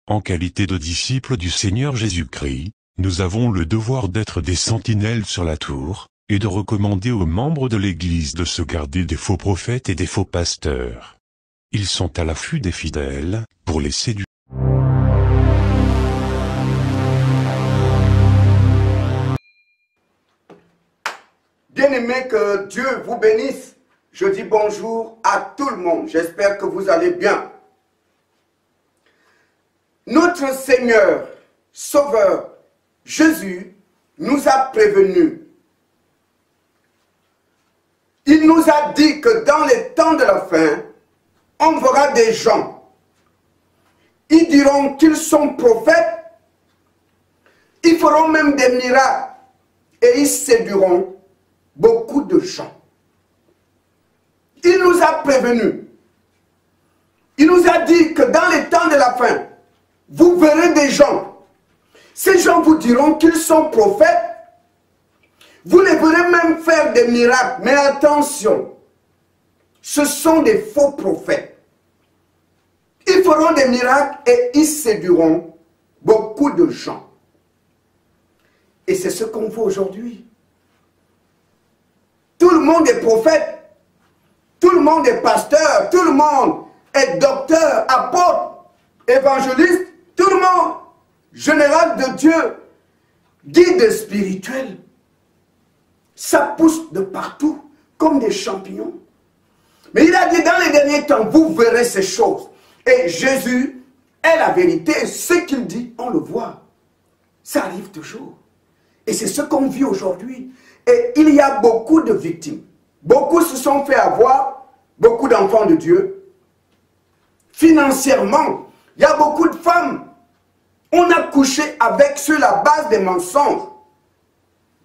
En qualité de disciples du Seigneur Jésus-Christ, nous avons le devoir d'être des sentinelles sur la tour, et de recommander aux membres de l'Église de se garder des faux prophètes et des faux pasteurs. Ils sont à l'affût des fidèles, pour les séduire. Bien-aimés, que Dieu vous bénisse. Je dis bonjour à tout le monde. J'espère que vous allez bien. Notre Seigneur, Sauveur, Jésus, nous a prévenus. Il nous a dit que dans les temps de la fin, on verra des gens. Ils diront qu'ils sont prophètes. Ils feront même des miracles. Et ils séduiront beaucoup de gens. Il nous a prévenus. Il nous a dit que dans les temps de la fin, vous verrez des gens. Ces gens vous diront qu'ils sont prophètes. Vous les verrez même faire des miracles. Mais attention, ce sont des faux prophètes. Ils feront des miracles et ils séduiront beaucoup de gens. Et c'est ce qu'on voit aujourd'hui. Tout le monde est prophète. Tout le monde est pasteur. Tout le monde est docteur, apôtre, évangéliste. Tout le monde, général de Dieu, guide spirituel. Ça pousse de partout, comme des champignons. Mais il a dit, dans les derniers temps, vous verrez ces choses. Et Jésus est la vérité. Ce qu'il dit, on le voit. Ça arrive toujours. Et c'est ce qu'on vit aujourd'hui. Et il y a beaucoup de victimes. Beaucoup se sont fait avoir, beaucoup d'enfants de Dieu. Financièrement, il y a beaucoup de femmes. On a couché avec sur la base des mensonges.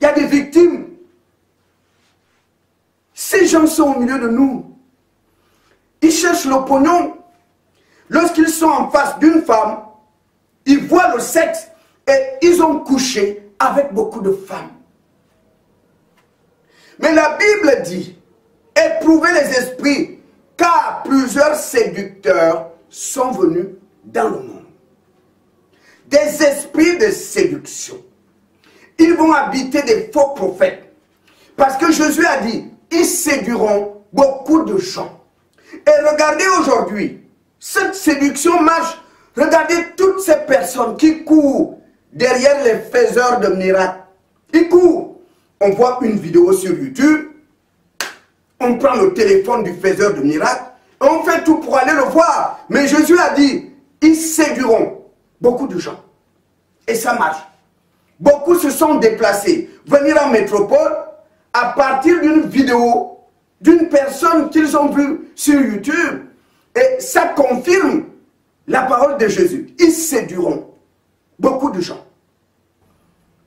Il y a des victimes. Ces gens sont au milieu de nous. Ils cherchent le pognon. Lorsqu'ils sont en face d'une femme, ils voient le sexe et ils ont couché avec beaucoup de femmes. Mais la Bible dit, éprouvez les esprits, car plusieurs séducteurs sont venus dans le monde. Des esprits de séduction. Ils vont habiter des faux prophètes. Parce que Jésus a dit, ils séduiront beaucoup de gens. Et regardez aujourd'hui, cette séduction marche. Regardez toutes ces personnes qui courent derrière les faiseurs de miracles. Ils courent. On voit une vidéo sur YouTube. On prend le téléphone du faiseur de miracles. Et on fait tout pour aller le voir. Mais Jésus a dit, ils séduiront beaucoup de gens. Et ça marche. Beaucoup se sont déplacés. Venir en métropole à partir d'une vidéo d'une personne qu'ils ont vue sur YouTube. Et ça confirme la parole de Jésus. Ils séduiront beaucoup de gens.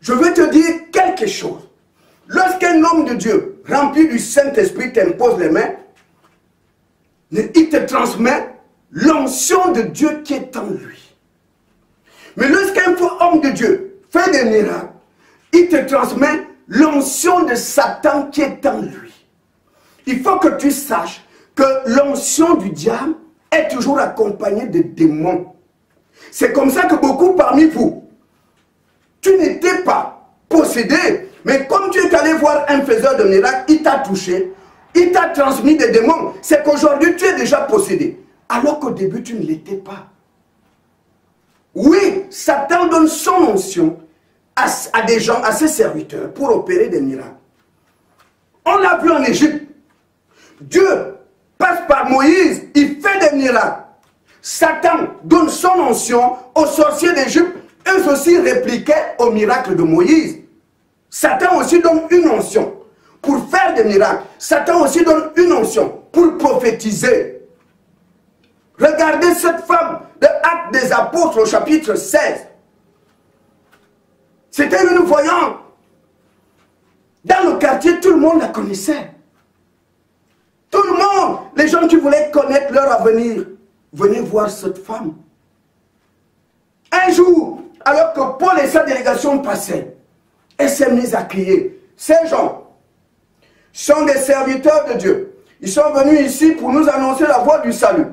Je veux te dire quelque chose. Lorsqu'un homme de Dieu rempli du Saint-Esprit t'impose les mains, il te transmet l'onction de Dieu qui est en lui. Mais lorsqu'un faux homme de Dieu fait des miracles, il te transmet l'onction de Satan qui est en lui. Il faut que tu saches que l'onction du diable est toujours accompagnée de démons. C'est comme ça que beaucoup parmi vous, tu n'étais pas possédé, mais comme tu es allé voir un faiseur de miracles, il t'a touché, il t'a transmis des démons. C'est qu'aujourd'hui tu es déjà possédé, alors qu'au début tu ne l'étais pas. Oui, Satan donne son onction à des gens, à ses serviteurs, pour opérer des miracles. On l'a vu en Égypte. Dieu passe par Moïse, il fait des miracles. Satan donne son onction aux sorciers d'Égypte. Eux aussi répliquaient au miracle de Moïse. Satan aussi donne une onction pour faire des miracles. Satan aussi donne une onction pour prophétiser. Regardez cette femme de Actes des Apôtres au chapitre 16. C'était une voyante. Dans le quartier, tout le monde la connaissait. Tout le monde, les gens qui voulaient connaître leur avenir, venaient voir cette femme. Un jour, alors que Paul et sa délégation passaient, elle s'est mise à crier. Ces gens sont des serviteurs de Dieu. Ils sont venus ici pour nous annoncer la voie du salut.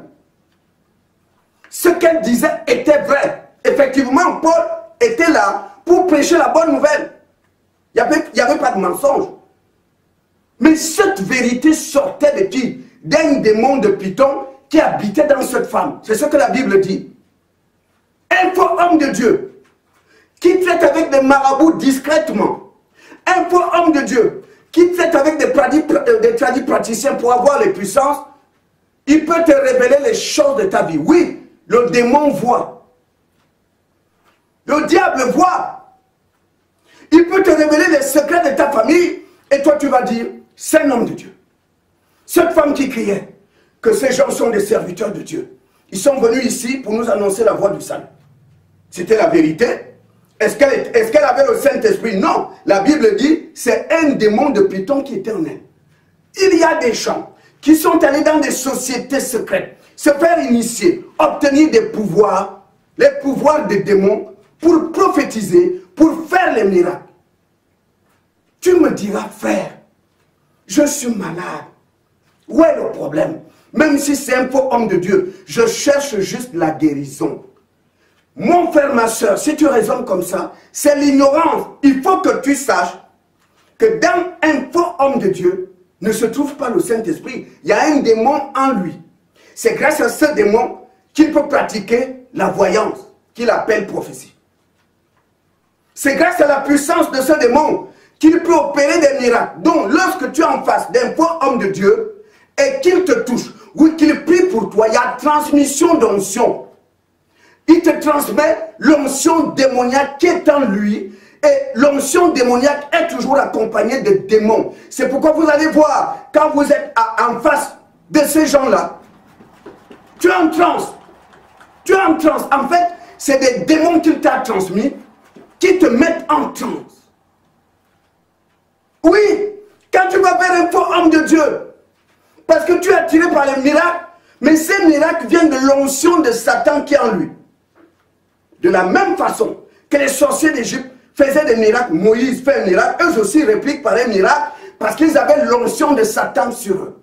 Ce qu'elle disait était vrai. Effectivement, Paul était là pour prêcher la bonne nouvelle. Il n'y avait pas de mensonge. Mais cette vérité sortait de qui? D'un démon de Python qui habitait dans cette femme. C'est ce que la Bible dit. Un faux homme de Dieu qui traite avec des marabouts discrètement. Un faux homme de Dieu qui traite avec des tradis praticiens pour avoir les puissances. Il peut te révéler les choses de ta vie. Oui, le démon voit. Le diable voit. Il peut te révéler les secrets de ta famille et toi tu vas dire, c'est un homme de Dieu. Cette femme qui criait que ces gens sont des serviteurs de Dieu. Ils sont venus ici pour nous annoncer la voie du salut. C'était la vérité. Est-ce qu'elle avait le Saint-Esprit? Non. La Bible dit, c'est un démon de Python qui était en elle. Il y a des gens qui sont allés dans des sociétés secrètes, se faire initier, obtenir des pouvoirs, les pouvoirs des démons, pour prophétiser, pour faire les miracles. Tu me diras, frère, je suis malade. Où est le problème? Même si c'est un faux homme de Dieu, je cherche juste la guérison. Mon frère, ma soeur, si tu raisonnes comme ça, c'est l'ignorance. Il faut que tu saches que dans un faux homme de Dieu ne se trouve pas le Saint-Esprit. Il y a un démon en lui. C'est grâce à ce démon qu'il peut pratiquer la voyance, qu'il appelle prophétie. C'est grâce à la puissance de ce démon qu'il peut opérer des miracles. Donc, lorsque tu es en face d'un faux homme de Dieu et qu'il te touche, ou qu'il prie pour toi, il y a transmission d'onction. Il te transmet l'onction démoniaque qui est en lui. Et l'onction démoniaque est toujours accompagnée de démons. C'est pourquoi vous allez voir, quand vous êtes en face de ces gens-là, tu es en transe. Tu es en transe. En fait, c'est des démons qu'il t'a transmis qui te mettent en transe. Oui, quand tu vas vers un faux homme de Dieu, parce que tu es attiré par les miracles, mais ces miracles viennent de l'onction de Satan qui est en lui. De la même façon que les sorciers d'Égypte faisaient des miracles, Moïse fait un miracle, eux aussi répliquent par un miracle, parce qu'ils avaient l'onction de Satan sur eux.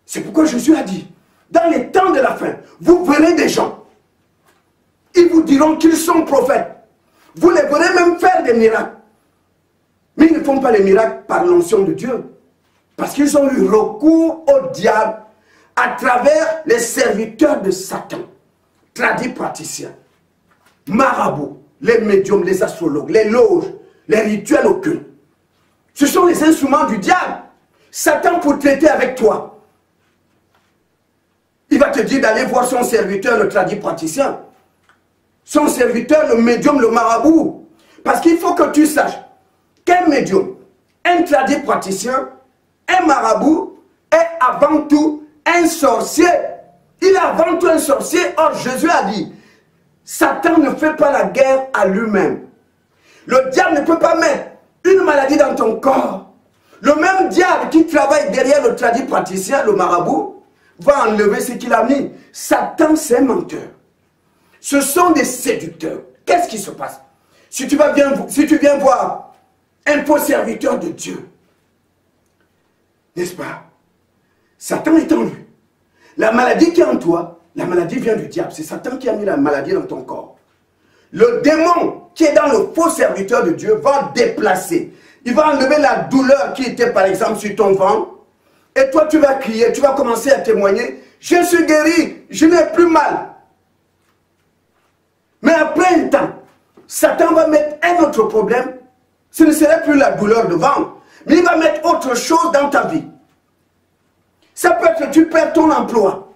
C'est pourquoi Jésus a dit, dans les temps de la fin, vous verrez des gens, ils vous diront qu'ils sont prophètes. Vous les verrez même faire des miracles. Mais ils ne font pas les miracles par l'onction de Dieu. Parce qu'ils ont eu recours au diable à travers les serviteurs de Satan, tradis praticiens, marabouts, les médiums, les astrologues, les loges, les rituels occultes. Ce sont les instruments du diable. Satan pour traiter avec toi. Il va te dire d'aller voir son serviteur, le tradit praticien. Son serviteur, le médium, le marabout. Parce qu'il faut que tu saches qu'un médium, un tradit praticien, un marabout est avant tout un sorcier. Il est avant tout un sorcier. Or, Jésus a dit, Satan ne fait pas la guerre à lui-même. Le diable ne peut pas mettre une maladie dans ton corps. Le même diable qui travaille derrière le tradit praticien, le marabout, va enlever ce qu'il a mis. Satan, c'est un menteur. Ce sont des séducteurs. Qu'est-ce qui se passe? Si tu viens voir un faux serviteur de Dieu, n'est-ce pas? Satan est en lui. La maladie qui est en toi, la maladie vient du diable. C'est Satan qui a mis la maladie dans ton corps. Le démon qui est dans le faux serviteur de Dieu va déplacer. Il va enlever la douleur qui était par exemple sur ton ventre. Et toi tu vas crier, tu vas commencer à témoigner. Je suis guéri, je n'ai plus mal. Mais après un temps, Satan va mettre un autre problème. Ce ne serait plus la douleur de ventre, mais il va mettre autre chose dans ta vie. Ça peut être que tu perds ton emploi.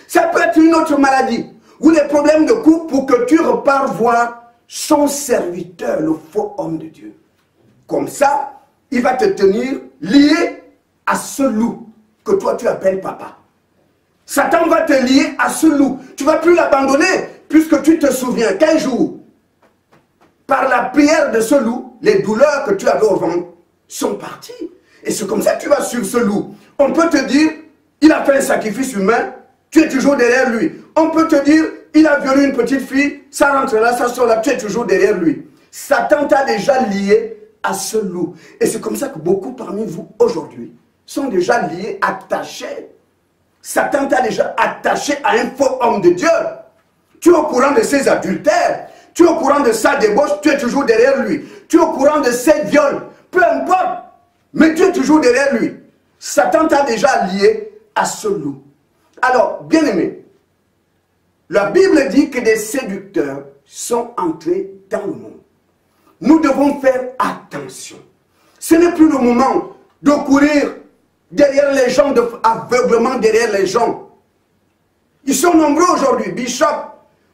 Ça peut être une autre maladie. Ou des problèmes de couple pour que tu repars voir son serviteur, le faux homme de Dieu. Comme ça, il va te tenir lié à ce loup que toi tu appelles papa. Satan va te lier à ce loup. Tu ne vas plus l'abandonner puisque tu te souviens qu'un jour, par la prière de ce loup, les douleurs que tu avais au ventre sont parties. Et c'est comme ça que tu vas suivre ce loup. On peut te dire, il a fait un sacrifice humain, tu es toujours derrière lui. On peut te dire, il a violé une petite fille, ça rentre là, ça sort là, tu es toujours derrière lui. Satan t'a déjà lié à ce loup. Et c'est comme ça que beaucoup parmi vous aujourd'hui sont déjà liés, attachés. Satan t'a déjà attaché à un faux homme de Dieu. Tu es au courant de ses adultères. Tu es au courant de sa débauche. Tu es toujours derrière lui. Tu es au courant de ses viols. Peu importe. Mais tu es toujours derrière lui. Satan t'a déjà lié à ce loup. Alors, bien-aimé, la Bible dit que des séducteurs sont entrés dans le monde. Nous devons faire attention. Ce n'est plus le moment de courir derrière les gens, aveuglement derrière les gens. Ils sont nombreux aujourd'hui, bishop,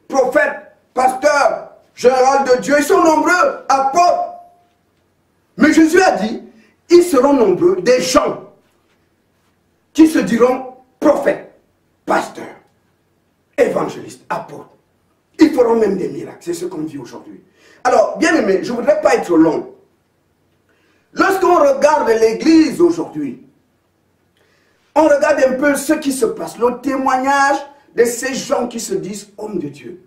prophète, pasteur, général de Dieu, ils sont nombreux, apôtres. Mais Jésus a dit, ils seront nombreux, des gens qui se diront prophètes, pasteurs, évangélistes, apôtres. Ils feront même des miracles, c'est ce qu'on vit aujourd'hui. Alors, bien aimé, je ne voudrais pas être long. Lorsqu'on regarde l'église aujourd'hui, on regarde un peu ce qui se passe, le témoignage de ces gens qui se disent hommes de Dieu.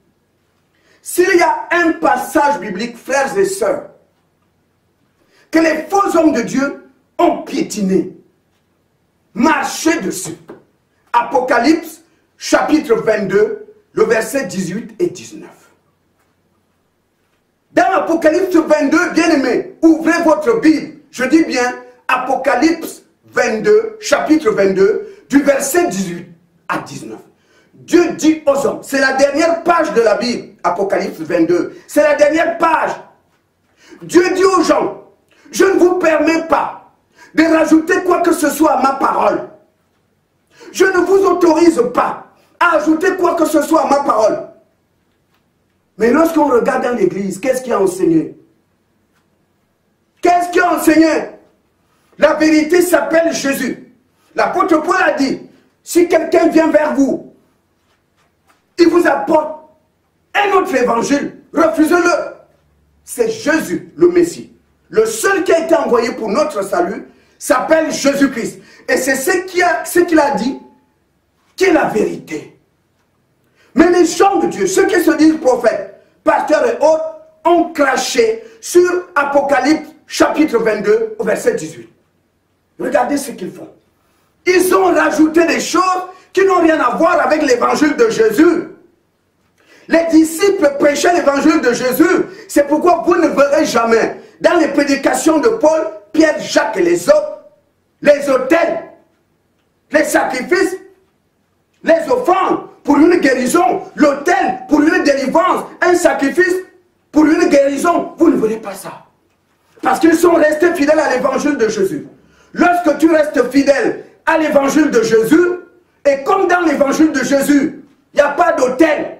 S'il y a un passage biblique, frères et sœurs, que les faux hommes de Dieu ont piétiné, marché dessus. Apocalypse, chapitre 22, le verset 18 et 19. Dans Apocalypse 22, bien-aimés, ouvrez votre Bible. Je dis bien Apocalypse 22, chapitre 22, du verset 18 à 19. Dieu dit aux hommes, c'est la dernière page de la Bible, Apocalypse 22, c'est la dernière page. Dieu dit aux gens, je ne vous permets pas de rajouter quoi que ce soit à ma parole. Je ne vous autorise pas à ajouter quoi que ce soit à ma parole. Mais lorsqu'on regarde dans l'église, qu'est-ce qui a enseigné? Qu'est-ce qui a enseigné? La vérité s'appelle Jésus. L'apôtre Paul a dit, si quelqu'un vient vers vous, il vous apporte un autre évangile, refusez-le. C'est Jésus, le Messie. Le seul qui a été envoyé pour notre salut s'appelle Jésus-Christ. Et c'est ce qu'il a dit qui est la vérité. Mais les gens de Dieu, ceux qui se disent prophètes, pasteurs et autres, ont craché sur Apocalypse chapitre 22 au verset 18. Regardez ce qu'ils font. Ils ont rajouté des choses qui n'ont rien à voir avec l'évangile de Jésus. Les disciples prêchaient l'évangile de Jésus. C'est pourquoi vous ne verrez jamais dans les prédications de Paul, Pierre, Jacques et les autres, les autels, les sacrifices, les offrandes pour une guérison, l'autel pour une délivrance, un sacrifice pour une guérison. Vous ne verrez pas ça. Parce qu'ils sont restés fidèles à l'évangile de Jésus. Lorsque tu restes fidèle à l'évangile de Jésus, et comme dans l'évangile de Jésus, il n'y a pas d'autel,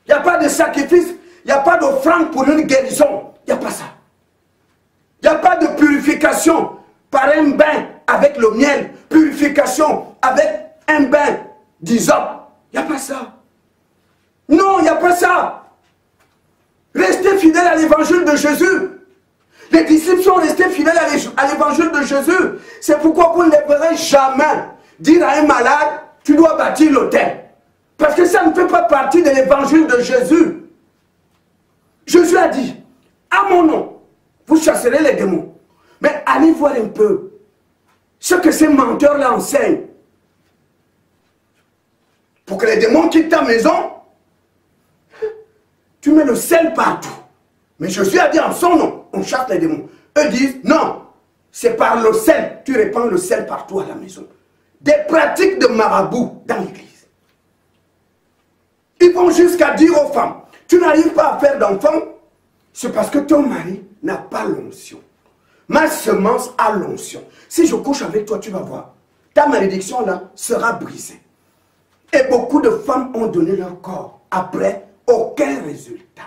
il n'y a pas de sacrifice, il n'y a pas d'offrande pour une guérison, il n'y a pas ça. Il n'y a pas de purification par un bain avec le miel, purification avec un bain d'hysope. Il n'y a pas ça. Non, il n'y a pas ça. Restez fidèles à l'évangile de Jésus. Les disciples sont restés fidèles à l'évangile de Jésus. C'est pourquoi vous ne les verrez jamais dire à un malade, tu dois bâtir l'autel. Parce que ça ne fait pas partie de l'évangile de Jésus. Jésus a dit, à mon nom, vous chasserez les démons. Mais allez voir un peu ce que ces menteurs-là enseignent. Pour que les démons quittent ta maison, tu mets le sel partout. Mais Jésus a dit en son nom, on chasse les démons. Eux disent, non, c'est par le sel. Tu répands le sel partout à la maison. Des pratiques de marabout dans l'église. Ils vont jusqu'à dire aux femmes, tu n'arrives pas à faire d'enfants, c'est parce que ton mari n'a pas l'onction. Ma semence a l'onction. Si je couche avec toi, tu vas voir. Ta malédiction là sera brisée. Et beaucoup de femmes ont donné leur corps. Après, aucun résultat.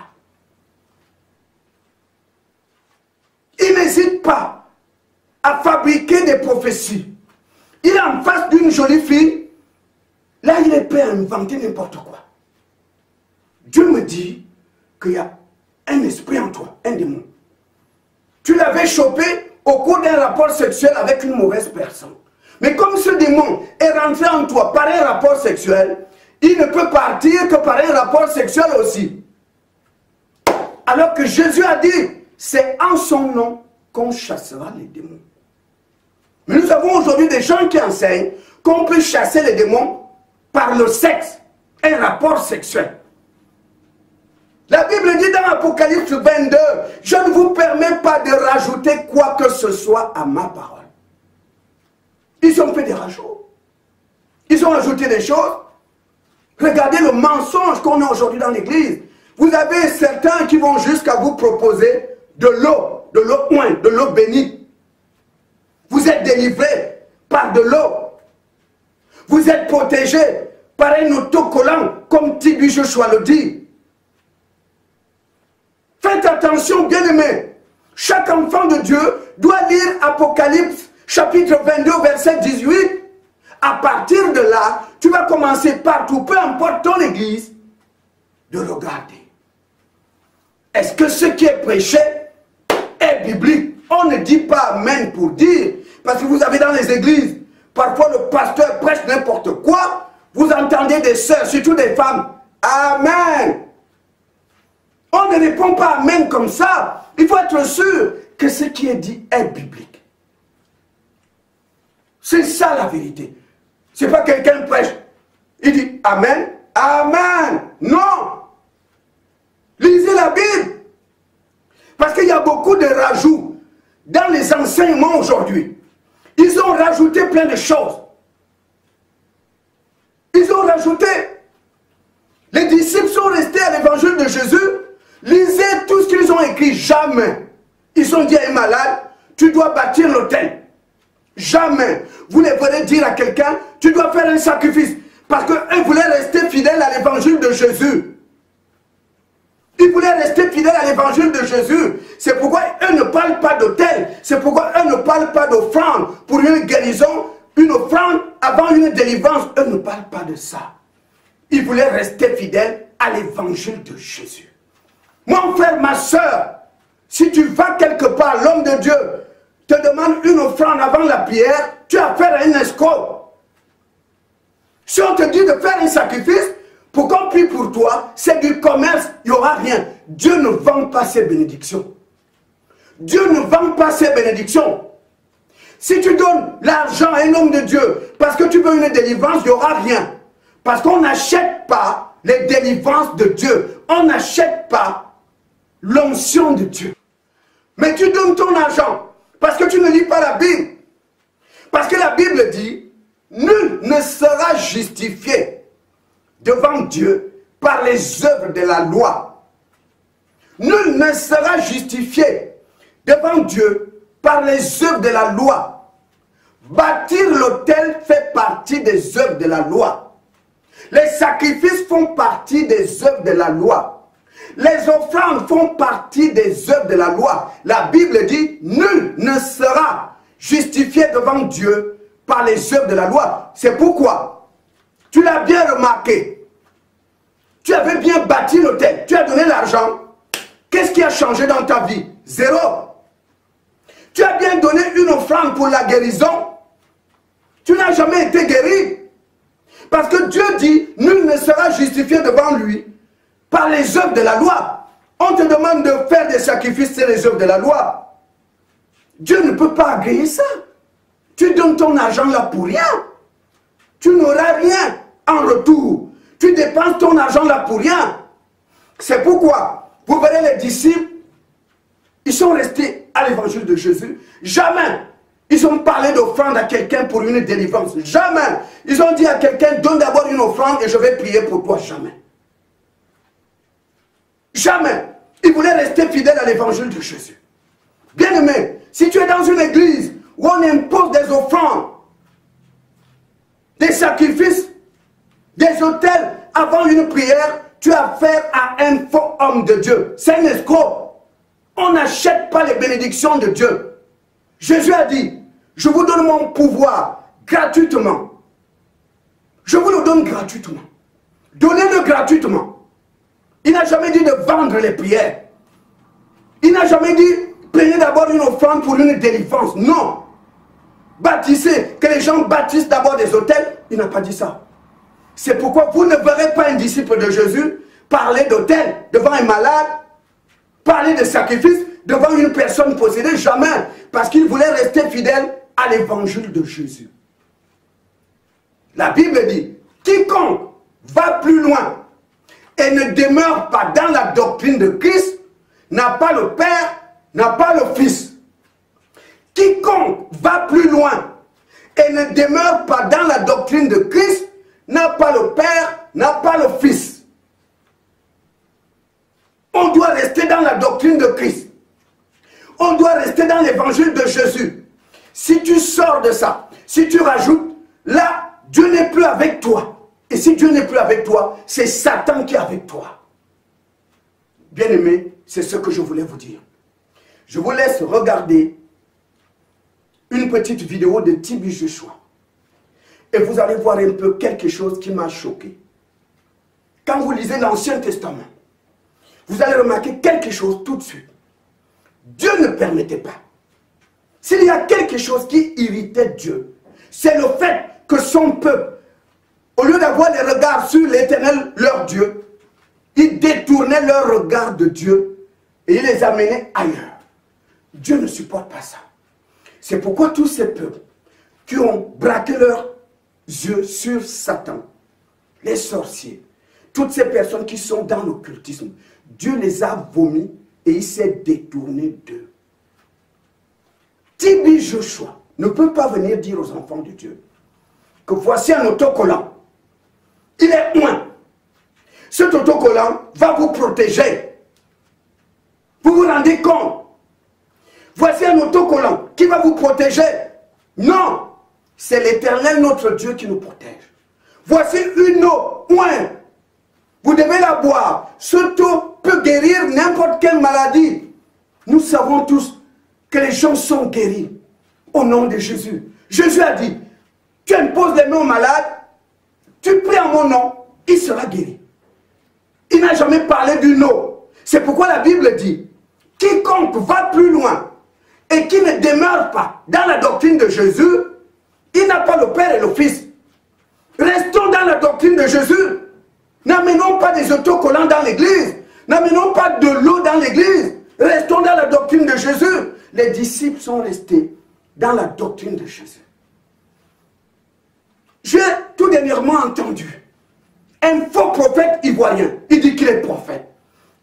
Il n'hésite pas à fabriquer des prophéties. Il est en face d'une jolie fille. Là, il est prêt à inventer n'importe quoi. Dieu me dit qu'il y a un esprit en toi, un démon. Tu l'avais chopé au cours d'un rapport sexuel avec une mauvaise personne. Mais comme ce démon est rentré en toi par un rapport sexuel, il ne peut partir que par un rapport sexuel aussi. Alors que Jésus a dit, c'est en son nom qu'on chassera les démons. Mais nous avons aujourd'hui des gens qui enseignent qu'on peut chasser les démons par le sexe, un rapport sexuel. La Bible dit dans Apocalypse 22, je ne vous permets pas de rajouter quoi que ce soit à ma parole. Ils ont fait des rajouts. Ils ont ajouté des choses. Regardez le mensonge qu'on a aujourd'hui dans l'église. Vous avez certains qui vont jusqu'à vous proposer de l'eau de l'eau bénie. Vous êtes délivré par de l'eau. Vous êtes protégé par un autocollant, comme Tibi Joshua le dit. Faites attention, bien-aimés. Chaque enfant de Dieu doit lire Apocalypse, chapitre 22, verset 18. À partir de là, tu vas commencer partout, peu importe ton église, de regarder. Est-ce que ce qui est prêché est biblique? On ne dit pas amen pour dire. Parce que vous avez dans les églises, parfois le pasteur prêche n'importe quoi. Vous entendez des sœurs, surtout des femmes. Amen. On ne répond pas amen comme ça. Il faut être sûr que ce qui est dit est biblique. C'est ça la vérité. C'est pas quelqu'un prêche. Il dit amen. Amen. Non. Lisez la Bible. Parce qu'il y a beaucoup de rajouts dans les enseignements aujourd'hui. Ils ont rajouté plein de choses. Ils ont rajouté. Les disciples sont restés à l'évangile de Jésus. Lisez tout ce qu'ils ont écrit. Jamais. Ils ont dit à un malade, tu dois bâtir l'autel. Jamais. Vous ne pourrez dire à quelqu'un, tu dois faire un sacrifice. Parce qu'eux voulaient rester fidèles à l'évangile de Jésus. Ils voulaient rester fidèles à l'évangile de Jésus. C'est pourquoi eux ne parlent pas d'autel. C'est pourquoi eux ne parlent pas d'offrande pour une guérison, une offrande avant une délivrance. Eux ne parlent pas de ça. Ils voulaient rester fidèles à l'évangile de Jésus. Mon frère, ma soeur, si tu vas quelque part, l'homme de Dieu te demande une offrande avant la prière, tu as affaire à un escroc. Si on te dit de faire un sacrifice, pour qu'on prie pour toi, c'est du commerce, il n'y aura rien. Dieu ne vend pas ses bénédictions. Dieu ne vend pas ses bénédictions. Si tu donnes l'argent à un homme de Dieu parce que tu veux une délivrance, il n'y aura rien. Parce qu'on n'achète pas les délivrances de Dieu. On n'achète pas l'onction de Dieu. Mais tu donnes ton argent parce que tu ne lis pas la Bible. Parce que la Bible dit, nul ne sera justifié devant Dieu par les œuvres de la loi. Nul ne sera justifié devant Dieu par les œuvres de la loi. Bâtir l'autel fait partie des œuvres de la loi. Les sacrifices font partie des œuvres de la loi. Les offrandes font partie des œuvres de la loi. La Bible dit, nul ne sera justifié devant Dieu par les œuvres de la loi. C'est pourquoi tu l'as bien remarqué. Tu avais bien bâti l'autel. Tu as donné l'argent. Qu'est-ce qui a changé dans ta vie? Zéro. Tu as bien donné une offrande pour la guérison. Tu n'as jamais été guéri. Parce que Dieu dit, nul ne sera justifié devant lui par les œuvres de la loi. On te demande de faire des sacrifices, c'est les œuvres de la loi. Dieu ne peut pas agréer ça. Tu donnes ton argent là pour rien. Tu n'auras rien en retour. Tu dépenses ton argent là pour rien. C'est pourquoi, vous verrez les disciples, ils sont restés à l'évangile de Jésus. Jamais ils ont parlé d'offrande à quelqu'un pour une délivrance. Jamais. Ils ont dit à quelqu'un, donne d'abord une offrande et je vais prier pour toi. Jamais. Jamais. Ils voulaient rester fidèles à l'évangile de Jésus. Bien-aimé, si tu es dans une église où on impose des offrandes, des sacrifices, des autels avant une prière, tu as affaire à un faux homme de Dieu. C'est un escroc. On n'achète pas les bénédictions de Dieu. Jésus a dit, je vous donne mon pouvoir gratuitement. Je vous le donne gratuitement. Donnez-le gratuitement. Il n'a jamais dit de vendre les prières. Il n'a jamais dit, prenez d'abord une offrande pour une délivrance. Non. Bâtissez, que les gens bâtissent d'abord des autels. Il n'a pas dit ça. C'est pourquoi vous ne verrez pas un disciple de Jésus parler d'autel devant un malade, parler de sacrifice devant une personne possédée. Jamais. Parce qu'il voulait rester fidèle à l'évangile de Jésus. La Bible dit, quiconque va plus loin et ne demeure pas dans la doctrine de Christ n'a pas le Père, n'a pas le Fils. Quiconque va plus loin et ne demeure pas dans la doctrine de Christ n'a pas le Père, n'a pas le Fils. On doit rester dans la doctrine de Christ. On doit rester dans l'évangile de Jésus. Si tu sors de ça, si tu rajoutes, là, Dieu n'est plus avec toi. Et si Dieu n'est plus avec toi, c'est Satan qui est avec toi. Bien-aimés, c'est ce que je voulais vous dire. Je vous laisse regarder une petite vidéo de T.B. Joshua. Et vous allez voir un peu quelque chose qui m'a choqué. Quand vous lisez l'Ancien Testament, vous allez remarquer quelque chose tout de suite. Dieu ne permettait pas. S'il y a quelque chose qui irritait Dieu, c'est le fait que son peuple, au lieu d'avoir les regards sur l'Éternel, leur Dieu, ils détournaient leur regard de Dieu et ils les amenaient ailleurs. Dieu ne supporte pas ça. C'est pourquoi tous ces peuples qui ont braqué leurs yeux sur Satan, les sorciers, toutes ces personnes qui sont dans l'occultisme, Dieu les a vomis et il s'est détourné d'eux. T.B. Joshua ne peut pas venir dire aux enfants de Dieu que voici un autocollant. Il est loin. Cet autocollant va vous protéger. Vous vous rendez compte? Voici un autocollant qui va vous protéger. Non, c'est l'Éternel notre Dieu qui nous protège. Voici une eau, loin. Vous devez la boire. Cette eau peut guérir n'importe quelle maladie. Nous savons tous que les gens sont guéris au nom de Jésus. Jésus a dit, tu imposes les mains aux malades, tu pries en mon nom, il sera guéri. Il n'a jamais parlé d'une eau. C'est pourquoi la Bible dit, quiconque va plus loin et qui ne demeure pas dans la doctrine de Jésus, il n'a pas le Père et le Fils. Restons dans la doctrine de Jésus. N'amenons pas des autocollants dans l'église. N'amenons pas de l'eau dans l'église. Restons dans la doctrine de Jésus. Les disciples sont restés dans la doctrine de Jésus. J'ai tout dernièrement entendu un faux prophète ivoirien. Il dit qu'il est prophète.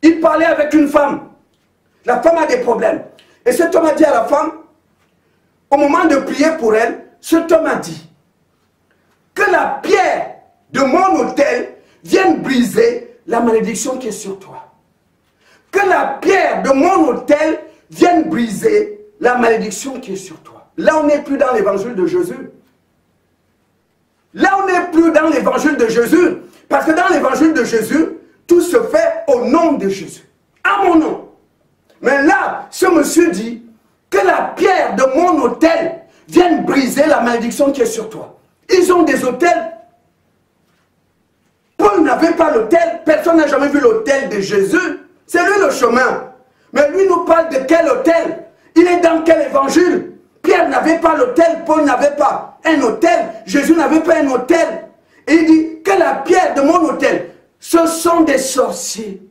Il parlait avec une femme. La femme a des problèmes. Et cet homme a dit à la femme, au moment de prier pour elle, cet homme a dit que la pierre de mon autel vienne briser la malédiction qui est sur toi. Que la pierre de mon autel vienne briser la malédiction qui est sur toi. Là, on n'est plus dans l'évangile de Jésus. Là, on n'est plus dans l'évangile de Jésus. Parce que dans l'évangile de Jésus, tout se fait au nom de Jésus. À mon nom. Mais là, ce monsieur dit que la pierre de mon autel vienne briser la malédiction qui est sur toi. Ils ont des autels. Paul n'avait pas l'autel. Personne n'a jamais vu l'autel de Jésus. C'est lui le chemin. Mais lui nous parle de quel autel? Il est dans quel évangile? Pierre n'avait pas l'autel, Paul n'avait pas un autel, Jésus n'avait pas un autel. Et il dit que la pierre de mon autel, ce sont des sorciers.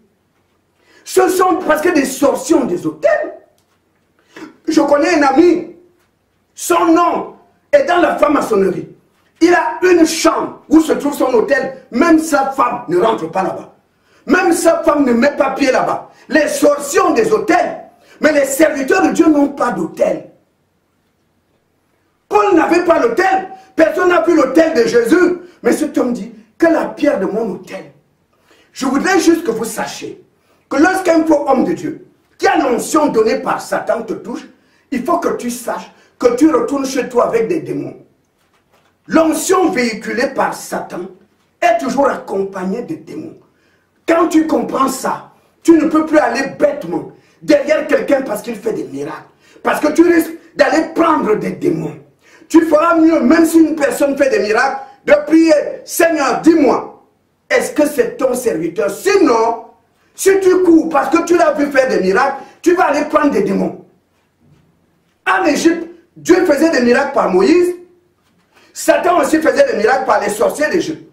Ce sont presque des sorciers ont des autels. Je connais un ami, son nom est dans la franc-maçonnerie. Il a une chambre où se trouve son hôtel. Même sa femme ne rentre pas là-bas. Même sa femme ne met pas pied là-bas. Les sorciers ont des hôtels. Mais les serviteurs de Dieu n'ont pas d'hôtel. Paul n'avait pas l'hôtel. Personne n'a vu l'hôtel de Jésus. Mais cet homme dit que la pierre de mon hôtel. Je voudrais juste que vous sachiez que lorsqu'un faux homme de Dieu qui a l'onction donnée par Satan te touche, il faut que tu saches que tu retournes chez toi avec des démons. L'onction véhiculée par Satan est toujours accompagnée de démons. Quand tu comprends ça, tu ne peux plus aller bêtement derrière quelqu'un parce qu'il fait des miracles. Parce que tu risques d'aller prendre des démons. Tu feras mieux, même si une personne fait des miracles, de prier, Seigneur, dis-moi, est-ce que c'est ton serviteur? Sinon, si tu cours parce que tu l'as vu faire des miracles, tu vas aller prendre des démons. En Égypte, Dieu faisait des miracles par Moïse. Satan aussi faisait des miracles par les sorciers d'Égypte.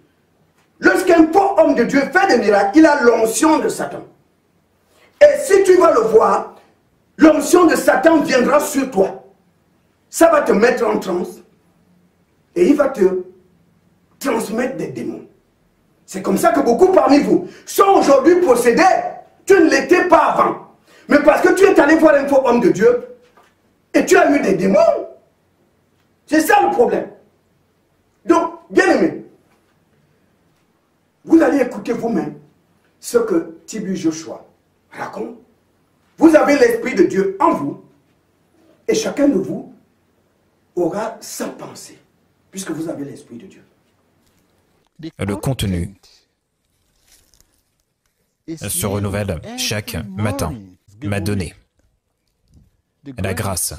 Lorsqu'un faux homme de Dieu fait des miracles, il a l'onction de Satan. Et si tu vas le voir, l'onction de Satan viendra sur toi. Ça va te mettre en transe. Et il va te transmettre des démons. C'est comme ça que beaucoup parmi vous sont aujourd'hui possédés. Tu ne l'étais pas avant. Mais parce que tu es allé voir un faux homme de Dieu et tu as eu des démons. C'est ça le problème. Donc, bien aimé, vous allez écouter vous-même ce que Tibu Joshua raconte. Vous avez l'Esprit de Dieu en vous et chacun de vous aura sa pensée puisque vous avez l'Esprit de Dieu. Le contenu se renouvelle chaque matin, m'a donné la grâce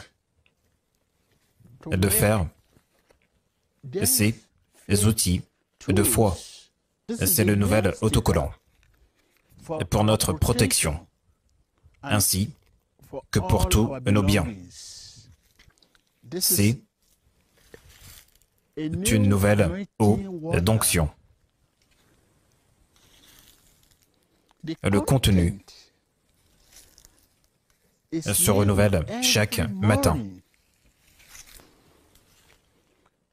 de faire ces outils de foi. C'est le nouvel autocollant pour notre protection, ainsi que pour tous nos biens. C'est une nouvelle eau d'onction. Le contenu se renouvelle chaque matin.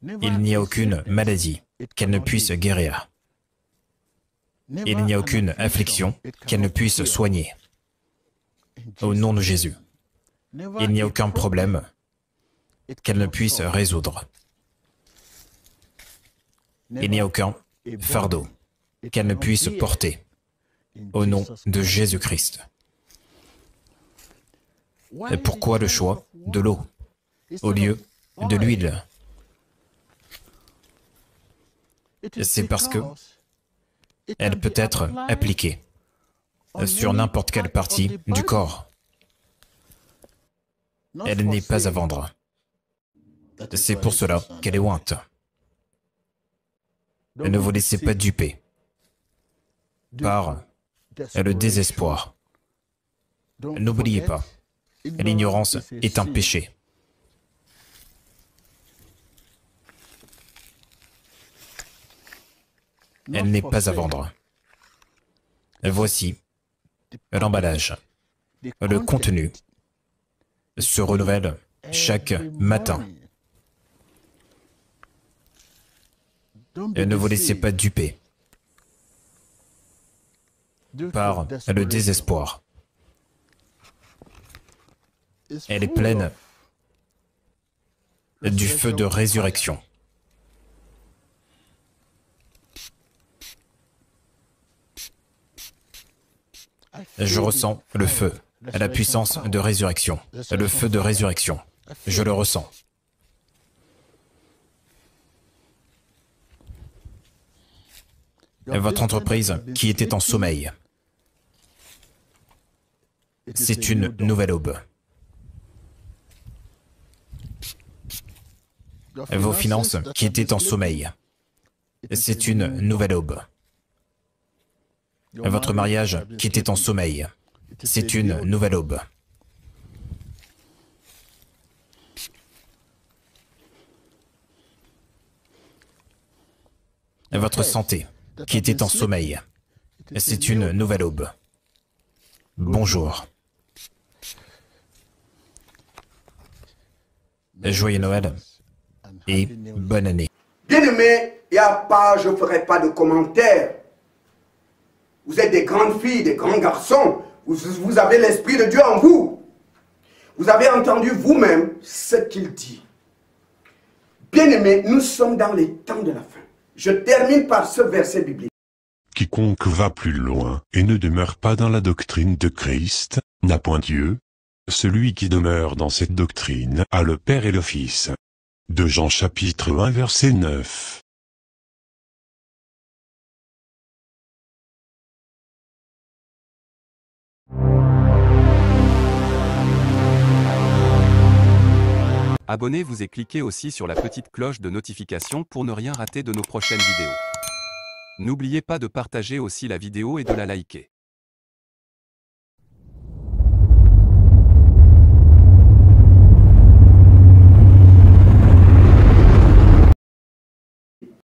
Il n'y a aucune maladie qu'elle ne puisse guérir. Il n'y a aucune affliction qu'elle ne puisse soigner. Au nom de Jésus. Il n'y a aucun problème qu'elle ne puisse résoudre. Il n'y a aucun fardeau qu'elle ne puisse porter. Au nom de Jésus-Christ. Et pourquoi le choix de l'eau au lieu de l'huile? C'est parce que elle peut être appliquée sur n'importe quelle partie du corps. Elle n'est pas à vendre. C'est pour cela qu'elle est ointe. Ne vous laissez pas duper par le désespoir. N'oubliez pas, l'ignorance est un péché. Elle n'est pas à vendre. Voici l'emballage. Le contenu se renouvelle chaque matin. Ne vous laissez pas duper par le désespoir. Elle est pleine du feu de résurrection. Je ressens le feu, la puissance de résurrection, le feu de résurrection. Je le ressens. Votre entreprise qui était en sommeil, c'est une nouvelle aube. Vos finances qui étaient en sommeil, c'est une nouvelle aube. Votre mariage qui était en sommeil, c'est une nouvelle aube. Votre santé qui était en sommeil, c'est une nouvelle aube. Bonjour. Joyeux Noël et bonne année. Bien-aimés, il n'y a pas, je ne ferai pas de commentaires. Vous êtes des grandes filles, des grands garçons. Vous avez l'Esprit de Dieu en vous. Vous avez entendu vous-même ce qu'il dit. Bien-aimés, nous sommes dans les temps de la fin. Je termine par ce verset biblique. Quiconque va plus loin et ne demeure pas dans la doctrine de Christ, n'a point Dieu. Celui qui demeure dans cette doctrine a le Père et le Fils. De Jean chapitre 1 verset 9. Abonnez-vous et cliquez aussi sur la petite cloche de notification pour ne rien rater de nos prochaines vidéos. N'oubliez pas de partager aussi la vidéo et de la liker.